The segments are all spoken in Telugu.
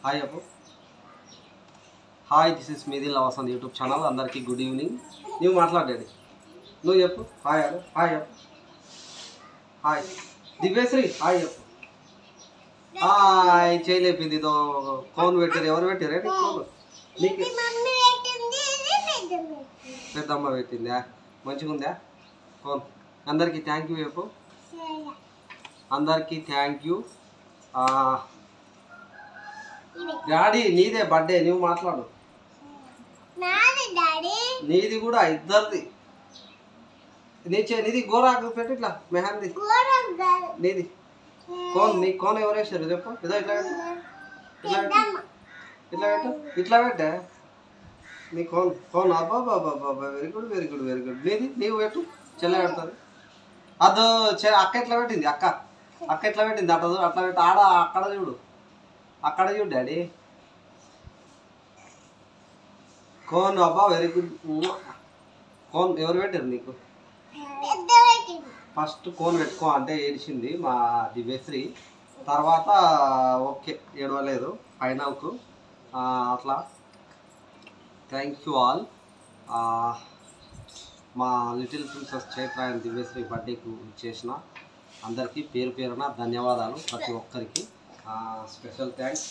హాయ్ అప్పు. హాయ్, దిస్ ఇస్ మీది లవసన్ యూట్యూబ్ ఛానల్. అందరికీ గుడ్ ఈవినింగ్. నువ్వు మాట్లాడాడు, నువ్వు చెప్పు. హాయ్ అడు, హాయ్ అప్పు. హాయ్ దివ్యశ్రీ, హాయ్ అప్పు. హాయ్ చేయలేపింది. ఇదో కోన్ పెట్టారు. ఎవరు పెట్టారే కోన్? నీకు పెద్దమ్మ పెట్టిందా? మంచిగా ఉందా కోన్? అందరికీ థ్యాంక్ యూ చెప్పు. అందరికీ థ్యాంక్ యూ. డాడీ నీదే బర్త్డే, నువ్వు మాట్లాడు. నీది కూడా, ఇద్దరిది. నీది గోరాకు పెట్టు, ఇట్లా మెహందీ నీది. కోన్ నీ కోన్ ఎవరు వేసారు చెప్పు. ఇదో ఇట్లా పెట్టు, ఇట్లా పెట్టు, ఇట్లా పెట్టు, ఇట్లా పెట్టే నీ కోన్. కోన్ అబ్బా బాబా బాబా, very good very good very good. నీది నీవు పెట్టు, చెల్లె పెడుతుంది. అదో అక్క ఎట్లా పెట్టింది, అక్క ఎట్లా పెట్టింది అట్లా అట్లా పెట్టు. ఆడ అక్కడ చూడు, అక్కడ చూడు డాడీ. కోన్ అబ్బా వెరీ గుడ్. కోన్ ఎవరు పెట్టారు నీకు? ఫస్ట్ కోన్ పెట్టుకో అంటే ఏడిచింది మా దివ్యశ్రీ. తర్వాత ఓకే ఏడవలేదు ఫైనల్కు. అట్లా థ్యాంక్ యూ ఆల్. మా little princess Chaitra and Divyasri బర్త్డేకు చేసిన అందరికీ పేరు పేరున ధన్యవాదాలు. ప్రతి ఒక్కరికి స్పెషల్ థ్యాంక్స్.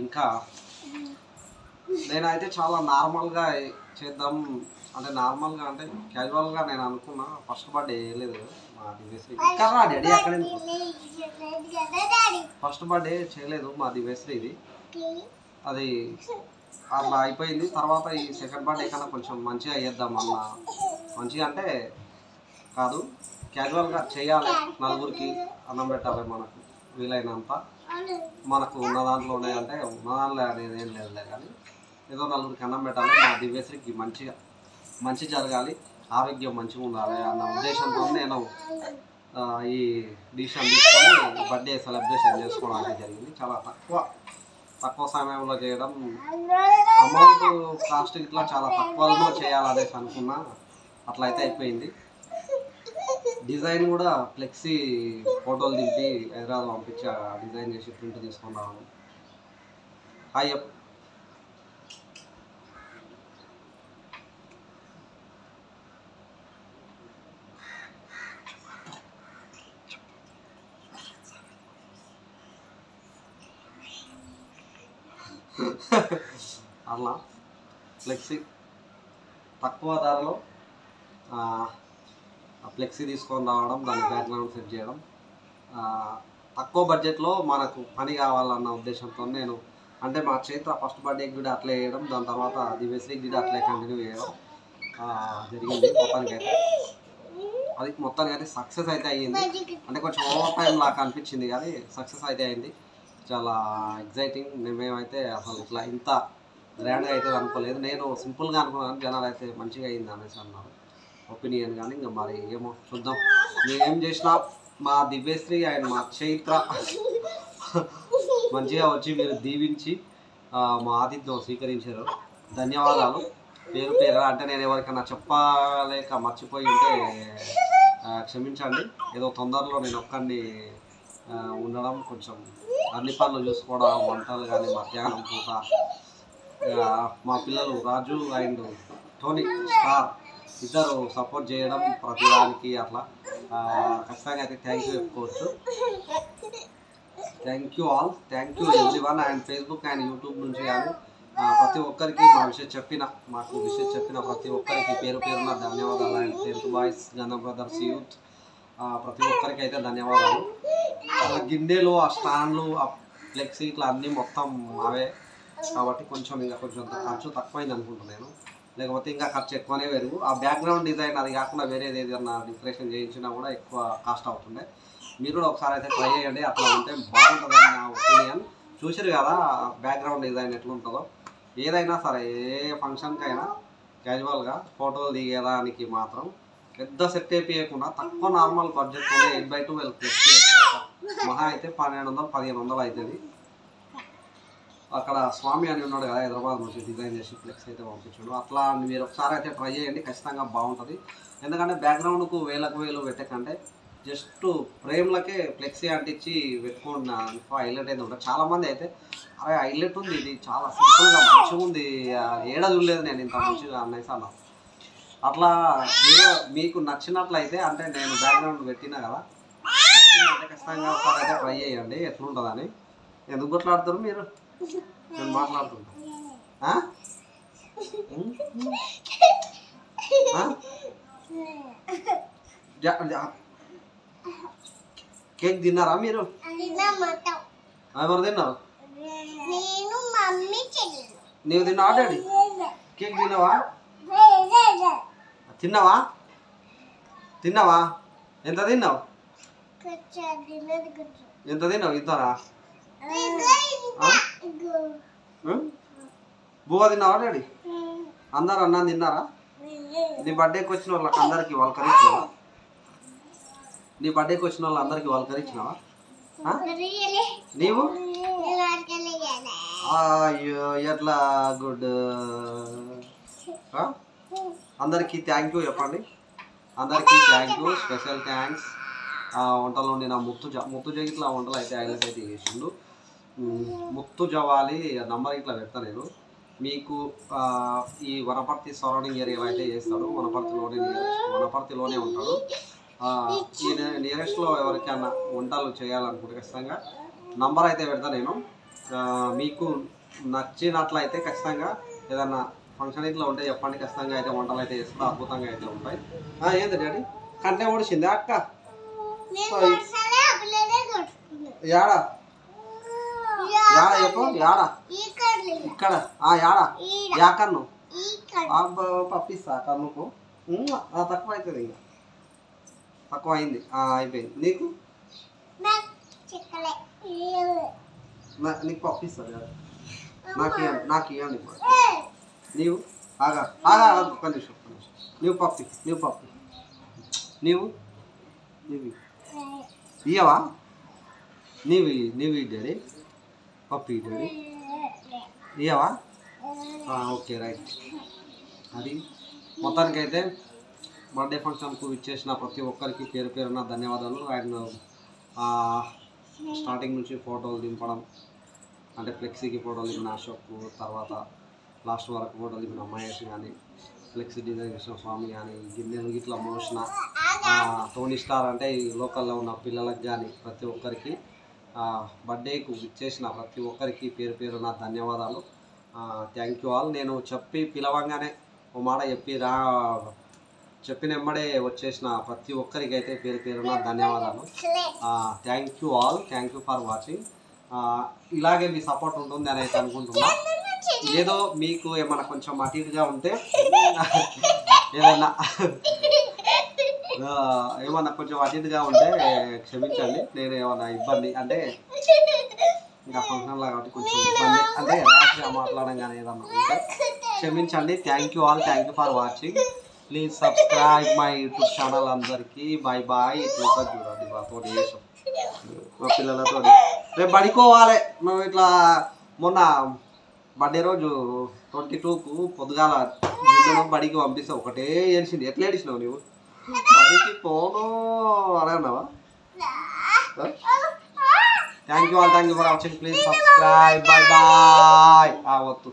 ఇంకా నేనైతే చాలా నార్మల్గా చేద్దాం అంటే, నార్మల్గా అంటే క్యాజువల్గా నేను అనుకున్నా. ఫస్ట్ బర్త్డే వేయలేదు మా దివ్యశ్రీ. ఇక్కడ డాడీ అక్కడ ఫస్ట్ బర్త్డే చేయలేదు మా దివ్యశ్రీది. అది అట్లా అయిపోయింది. తర్వాత ఈ సెకండ్ బర్త్డే కన్నా కొంచెం మంచిగా చేద్దాం అన్న. మంచిగా అంటే కాదు, క్యాజువల్గా చేయాలి. నలుగురికి అన్నం పెట్టాలి మనకు వీలైనంత. మనకు ఉన్న దాంట్లో ఉన్నాయంటే ఉన్న దాంట్లో అనేది ఏం లేదులే, కానీ ఏదో నలుగురికి అన్నం పెట్టాలి. మా దివ్యశ్రీకి మంచి జరగాలి, ఆరోగ్యం మంచిగా ఉండాలి అన్న ఉద్దేశంతో నేను ఈ డిసిషన్ తీసుకొని బర్త్డే సెలబ్రేషన్ చేసుకోవడానికి జరిగింది. చాలా తక్కువ సమయంలో చేయడం, అమౌంట్ కాస్ట్ ఇట్లా చాలా తక్కువలో చేయాలనేసి అనుకున్నా. అట్లా అయితే అయిపోయింది. డిజైన్ కూడా ఫ్లెక్సీ ఫోటోలు దింపి హైదరాబాద్ పంపించి డిజైన్ చేసి ప్రింట్ తీసుకొని రావడం. Hi up. అలా ఫ్లెక్సీ తక్కువ ధరలో ఫ్లెక్సీ తీసుకొని రావడం, దాని బ్యాక్గ్రౌండ్ సెట్ చేయడం, తక్కువ బడ్జెట్లో మనకు పని కావాలన్న ఉద్దేశంతో నేను అంటే మా చైత్ర ఫస్ట్ బర్త్డేకి కూడా అట్లే వేయడం, దాని తర్వాత దివ్యశ్రీకి కూడా అట్లే కంటిన్యూ చేయడం జరిగింది. మొత్తానికైతే సక్సెస్ అయితే అయ్యింది. అంటే కొంచెం ఓవర్ టైం లాగా అనిపించింది, కానీ సక్సెస్ అయితే అయింది. చాలా ఎగ్జైటింగ్. మేమైతే అసలు ఇట్లా ఇంత గ్రాండ్గా అవుతుంది అనుకోలేదు. నేను సింపుల్గా అనుకున్నాను, జనాలు అయితే మంచిగా అయింది అనేసి అన్నారు ఒపీనియన్. కానీ ఇంకా మరి ఏమో చూద్దాం. మేమేం చేసినా మా దివ్యశ్రీ అండ్ మా చైత్ర మంచిగా వచ్చి మీరు దీవించి మా ఆతిథ్యం స్వీకరించారు. ధన్యవాదాలు పేరు పేరు. అంటే నేను ఎవరికైనా చెప్పలేక మర్చిపోయి ఉంటే క్షమించండి. ఏదో తొందరలో నేను ఒక్కడిని ఉండడం, కొంచెం అన్ని పనులు చూసుకోవడం, వంటలు కానీ మధ్యాహ్నం పూట మా పిల్లలు రాజు అండ్ టోనీ స్టార్ ఇద్దరు సపోర్ట్ చేయడం ప్రతిదానికి. అట్లా ఖచ్చితంగా అయితే థ్యాంక్ యూ చెప్పుకోవచ్చు. Thank you all, thank you everyone. And Facebook and YouTube నుంచి కానీ ప్రతి ఒక్కరికి మాకు విషయం చెప్పిన ప్రతి ఒక్కరికి పేరు పేరున ధన్యవాదాలు. And 10th boys Ganna brothers youth ప్రతి ఒక్కరికి అయితే ధన్యవాదాలు. గిన్నెలు, ఆ స్టాండ్లు, ఆ ఫ్లెక్సీ ఇట్లా అన్నీ మొత్తం అవే కాబట్టి కొంచెం ఖర్చు తక్కువైంది అనుకుంటున్నాను. లేకపోతే ఇంకా ఖర్చు ఎక్కువనే పెరుగు. ఆ బ్యాక్గ్రౌండ్ డిజైన్ అది కాకుండా వేరేది ఏదైనా డెకరేషన్ చేయించినా కూడా ఎక్కువ కాస్ట్ అవుతుండే. మీరు కూడా ఒకసారి అయితే ట్రై చేయండి, అట్లా ఉంటే బాగుంటుందని నా ఒపీనియన్. చూసారు కదా బ్యాక్గ్రౌండ్ డిజైన్ ఎట్లుంటుందో. ఏదైనా సరే ఏ ఫంక్షన్కైనా క్యాజువల్గా ఫోటోలు దిగేదానికి మాత్రం పెద్ద సెట్ అయిపోయకుండా తక్కువ నార్మల్ బడ్జెట్తో 8x12 ఫ్లెక్స్ మహా అయితే 1200-1500 అవుతుంది. అక్కడ స్వామి అని ఉన్నాడు కదా హైదరాబాద్ నుంచి డిజైన్ చేసి ఫ్లెక్స్ అయితే పంపించాడు. అట్లా మీరు ఒకసారి అయితే ట్రై చేయండి, ఖచ్చితంగా బాగుంటుంది. ఎందుకంటే బ్యాక్గ్రౌండ్కు వేలకు వేలు పెట్టకంటే జస్ట్ ఫ్రేమ్లకే ఫ్లెక్సీ అంటించి పెట్టుకున్న హైలైట్ అయితే ఉంటుంది. చాలామంది అయితే అరే హైలైట్ ఉంది, ఇది చాలా సింపుల్గా మంచిగా ఉంది, ఏడా చూడలేదు నేను ఇంత మంచిగా అనేసి అన్నాను. అట్లా మీరు మీకు నచ్చినట్లయితే అంటే నేను బ్యాక్గ్రౌండ్ పెట్టినా కదా, నచ్చిందంటే ఖచ్చితంగా ఒకసారి అయితే ట్రై చేయండి ఎట్లుంటుందని. ఎందుకు కొట్లాడుతారు మీరు? నేను మాట్లాడుతుంటా. కేక్ తిన్నారా మీరు? ఎవరు తిన్నారు? నీవు తిన్నావా డాడీ? కేక్ తిన్నావా? తిన్నావా? తిన్నావా? ఎంత తిన్నావు? ఎంత తిన్నావు? ఇంతనా? బువ్వ తిన్నావా డాడీ? అందరు అన్నం తిన్నారా? నీ బర్త్డేకి వచ్చిన వాళ్ళకి అందరికి వల్కరించినావా? నీ బర్త్డేకి వచ్చిన వాళ్ళు అందరికి వల్కరించినావా? నీవు? అయ్యో ఎట్లా గుడ్. అందరికీ థ్యాంక్ యూ చెప్పండి. అందరికీ థ్యాంక్ యూ, స్పెషల్ థ్యాంక్స్. వంటలు వండిన ముత్తు ఇట్లా వంటలు అయితే హైలైట్ అయితే చేసిండు. ముత్తు జవాలి నంబర్ ఇట్లా పెడతా నేను మీకు. ఈ వనపర్తి సరౌండింగ్ ఏరియాలో అయితే చేస్తాడు, వనపర్తిలోనే ఉంటాడు. ఈ నియరెస్ట్లో ఎవరికైనా వంటలు చేయాలనుకుంటే ఖచ్చితంగా నంబర్ అయితే పెడతా నేను. మీకు నచ్చినట్లయితే ఖచ్చితంగా ఏదన్నా ఫంక్షన్ ఇట్లా ఉంటే చెప్పండి, ఖచ్చితంగా అయితే వంటలు అయితే చేస్తా, అద్భుతంగా అయితే ఉంటాయి. ఏంది డాడీ కంటే ఓడిచింది అక్క? యాడా యాడ చెప్పు, యాడా? ఇక్కడ యాడా? యా కన్ను పంపిస్తా కన్నుకు. తక్కువ అవుతుంది, ఇంకా తక్కువ అయింది, అయిపోయింది. నీకు నీకు పంపిస్తా, నాకు ఇవ్వండి. నీవు ఆగా ఆగా ఒక్క నిమిషం, నీవు పప్పి నీవు ఇయ్యవా? నీవు డాడీ పప్పి డాడీ ఇయ్యవా? Okay right. అది మొత్తానికైతే బర్త్డే ఫంక్షన్కు ఇచ్చేసిన ప్రతి ఒక్కరికి పేరు పేరున ధన్యవాదాలు. అండ్ స్టార్టింగ్ నుంచి ఫోటోలు దింపడం అంటే ఫ్లెక్సీకి ఫోటోలు దిగిన అశోక్, తర్వాత లాస్ట్ వరకు ఫోటోలు దిగిన మహేష్ కానీ, ఫ్లెక్సీ డిజైన్ చేసిన స్వామి కానీ, గిన్నెలు ఇట్లా మోసిన టోనీ స్టార్ అంటే ఈ లోకల్లో ఉన్న పిల్లలకు కానీ ప్రతి ఒక్కరికి బర్త్డేకు ఇచ్చేసిన ప్రతి ఒక్కరికి పేరు పేరున ధన్యవాదాలు. Thank you all. నేను పిలవంగానే ఓ మాట చెప్పిన వెంబడే వచ్చేసిన ప్రతి ఒక్కరికి అయితే పేరు పేరున ధన్యవాదాలు. Thank you all, thank you for watching. ఇలాగే మీ సపోర్ట్ ఉంటుంది అని అయితే అనుకుంటున్నా. ఏదో మీకు ఏమన్నా కొంచెం అటు ఇటుగా ఉంటే ఏమన్నా కొంచెం అటు ఇటుగా ఉంటే క్షమించండి. నేను ఏమన్నా ఇబ్బంది అంటే ఇంకా ఫంక్షన్ లాగా కాబట్టి కొంచెం ఇబ్బంది అంటే ర్యాష్గా మాట్లాడడం కానీ ఏదన్నా ఉంటే క్షమించండి. Thank you all, thank you for watching. Please subscribe my YouTube channel. అందరికీ బాయ్ బాయ్. ఇట్లా చూడండి మాతో చేసాం మా పిల్లలతో. రేపు పడుకోవాలి మేము. ఇట్లా మొన్న బర్త్డే రోజు 22కు పొద్దుగాల బడికి పంపిస్తావు, ఒకటే ఏడిచింది. ఎట్లా ఏడిచినావు నువ్వు? బడికి పోను అలా అన్నావా? Thank you all, thank you for watching. Please subscribe. Bye bye. వద్దు.